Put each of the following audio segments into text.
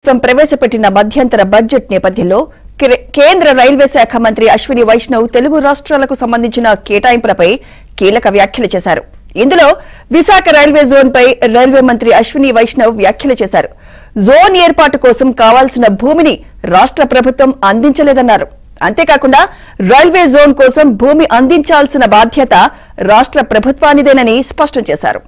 ప్రవేశపెట్టిన మధ్యంతర బడ్జెట్ నేపథ్యంలో కేంద్ర రైల్వే శాఖ మంత్రి అశ్విని వైష్ణవ్ తెలుగు రాష్ట్రాలకు సంబంధించిన కేటాయింపులపై కీలక వ్యాఖ్యలు చేశారు. ఇందులో విశాఖ రైల్వే జోన్ పై రైల్వే మంత్రి అశ్విని వైష్ణవ్ వ్యాఖ్యలు చేశారు. జోన్ ఏర్పాటు కోసం కావాల్సిన భూమిని రాష్ట్ర ప్రభుత్వం అందించలేదన్నారు. అంతేకాకుండా రైల్వే జోన్ కోసం భూమి అందించాల్సిన బాధ్యత రాష్ట్ర ప్రభుత్వానిదేనని స్పష్టం చేశారు.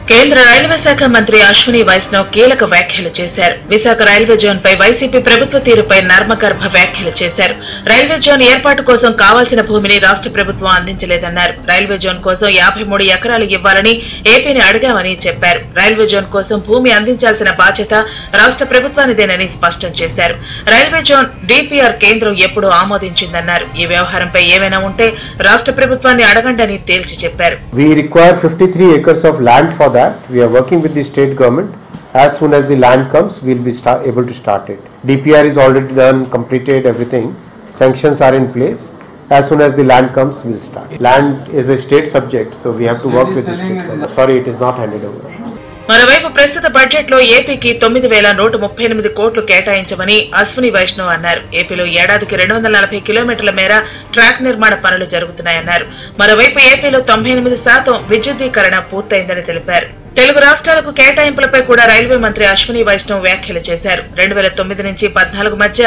కేంద్ర రైల్వే శాఖ మంత్రి అశ్విని వైష్ణవ్ కీలక వ్యాఖ్యలు చేశారు. విశాఖ రైల్వే జోన్ పై వైసీపీ ప్రభుత్వ తీరుపై నర్మగర్భ వ్యాఖ్యలు చేశారు. రైల్వే జోన్ ఏర్పాటు కోసం కావాల్సిన భూమిని రాష్ట్ర ప్రభుత్వం అందించలేదన్నారు. రైల్వే జోన్ కోసం 53 ఎకరాలు ఇవ్వాలని ఏపీని అడిగామని చెప్పారు. రైల్వే జోన్ కోసం భూమి అందించాల్సిన బాధ్యత రాష్ట్ర ప్రభుత్వానిదేనని స్పష్టం చేశారు. రైల్వే జోన్ డిపిఆర్ కేంద్రం ఎప్పుడు ఆమోదించిందన్నారు. ఈ వ్యవహారంపై ఏమైనా ఉంటే రాష్ట్ర ప్రభుత్వాన్ని అడగండని తేల్చి చెప్పారు. We require 53 acres of land for that. We are working with the state government. As soon as the land comes, we will be able to start it. DPR is already done, completed everything. Sanctions are in place. As soon as the land comes, we will start. Land is a state subject, so we have to work with the state government. Sorry, it is not handed over. మరోవైపు ప్రస్తుత budget లో ఏపీకి 9,138 కోట్లు కేటాయించమని అశ్విని వైష్ణవ్ అన్నారు. ఏపీలో ఏడాదికి 240 కిలోమీటర్ల మేర ట్రాక్ నిర్మాణ పనులు జరుగుతున్నాయన్నారు. మరోవైపు ఏపీలో 98% విద్యుద్దీకరణ పూర్తయిందని తెలిపారు. తెలుగు రాష్ట్రాలకు కేటాయింపులపై కూడా రైల్వే మంత్రి అశ్విని వైష్ణవ్ వ్యాఖ్యలు చేశారు. 2009 నుంచి 14 మధ్య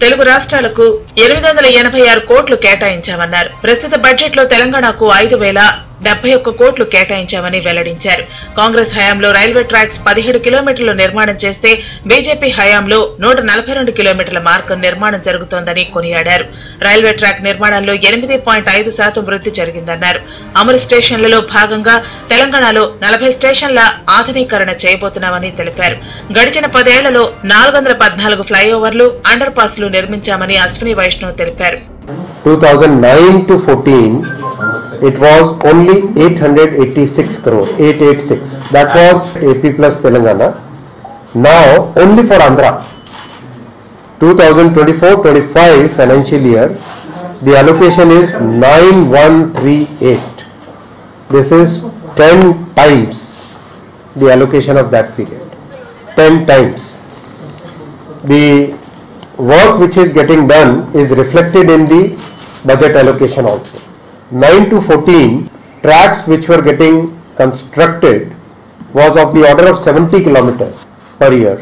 తెలుగు రాష్ట్రాలకు 886 కోట్లు కేటాయించామన్నారు. ప్రస్తుత బడ్జెట్ లో తెలంగాణకు 5,071 కోట్లు కేటాయించామని వెల్లడించారు. కాంగ్రెస్ హయాంలో రైల్వే ట్రాక్స్ 17 కిలోమీటర్లు నిర్మాణం చేస్తే బీజేపీ హయాంలో 142 కిలోమీటర్ల మార్గం నిర్మాణం జరుగుతోందని కొనియాడారు. రైల్వే ట్రాక్ నిర్మాణంలో 8.5% వృద్ధి జరిగిందన్నారు. అమలు స్టేషన్లలో భాగంగా తెలంగాణలో 40 స్టేషన్ల ఆధునీకరణ చేయబోతున్నామని తెలిపారు. గడిచిన 10 ఏళ్లలో 414 ఫ్లైఓవర్లు, అండర్ పాస్లు నిర్మించామని అశ్విని వైష్ణవ్ తెలిపారు. 2009 to 14, it was only 886 crore, 886. That was AP plus Telangana. Now only for Andhra, 2024-25 financial year, the allocation is 9138. This is 10 times the allocation of that period. 10 times. The work which is getting done is reflected in the budget allocation also. 9 to 14 tracks which were getting constructed was of the order of 70 kilometers per year.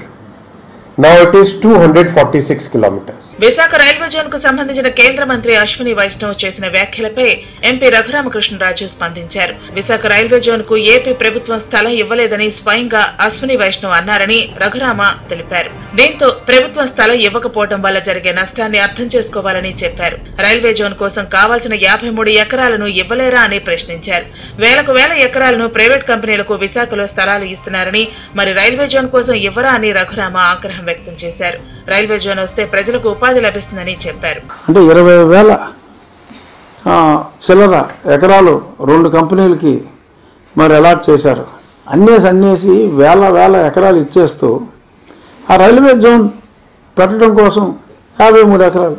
Now it is 246 kilometers. Visakha railway zone కు సంబంధించిన కేంద్ర మంత్రి అశ్విని వైష్ణవ్ చేసిన వ్యాఖ్యలపై MP Raghuramakrishnaraju స్పందించారు. Visakha railway zone కు AP ప్రభుత్వం స్థలం ఇవ్వలేదని స్వయంగా అశ్విని వైష్ణవ్ అన్నారని రఘురామ తెలిపారు. దీంతో ప్రభుత్వం స్థలం ఇవ్వకపోవడం వల్ల జరిగే నష్టాన్ని అర్థం చేసుకోవాలని చెప్పారు. రైల్వే జోన్ కోసం కావాల్సిన 53 ఎకరాలను ఇవ్వలేరా అని ప్రశ్నించారు. వేలకు వేల ఎకరాలను ప్రైవేట్ కంపెనీలకు విశాఖలో స్థలాలు ఇస్తున్నారని, మరి రైల్వే జోన్ కోసం ఇవ్వరా అని రఘురామ ఆగ్రహం వ్యక్తం చేశారు. రైల్వే జోన్ వస్తే ప్రజలకు ఉపాధి లభిస్తుందని చెప్పారు. అంటే 20,000 చిల్లర ఎకరాలు 2 కంపెనీలకి మరి అలాట్ చేశారు. అన్నేసి వేల ఎకరాలు ఇచ్చేస్తూ ఆ రైల్వే జోన్ పెట్టడం కోసం 53 ఎకరాలు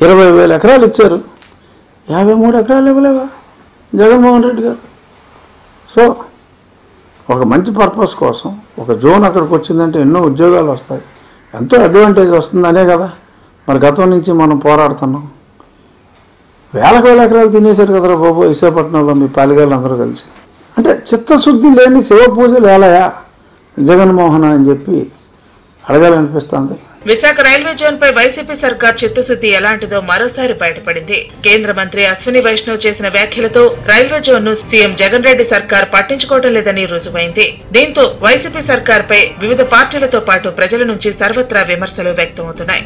20,000 ఎకరాలు ఇచ్చారు. 53 ఎకరాలు ఇవ్వలేవా జగన్మోహన్ రెడ్డి గారు? సో ఒక మంచి పర్పస్ కోసం ఒక జోన్ అక్కడికి వచ్చిందంటే ఎన్నో ఉద్యోగాలు వస్తాయి, ఎంతో అడ్వాంటేజ్ వస్తుందనే కదా మరి గతం నుంచి మనం పోరాడుతున్నాం. వేల ఎకరాలు తినేశారు కదరా బాబు విశాఖపట్నంలో మీ పాలిగాళ్ళు అందరూ కలిసి. అంటే చిత్తశుద్ధి లేని శివ పూజలు ఎలాయా జగన్మోహన్ అని చెప్పి అడగాలనిపిస్తుంది. విశాఖ రైల్వే జోన్ పై వైసీపీ సర్కార్ చిత్తశుద్ధి ఎలాంటిదో మరోసారి బయటపడింది. కేంద్ర మంత్రి అశ్విని వైష్ణవ్ చేసిన వ్యాఖ్యలతో రైల్వే జోన్ ను సీఎం జగన్ రెడ్డి సర్కార్ పట్టించుకోవడం లేదని రుజువైంది. దీంతో వైసీపీ సర్కార్ పై వివిధ పార్టీలతో పాటు ప్రజల నుంచి సర్వత్రా విమర్శలు వ్యక్తమవుతున్నాయి.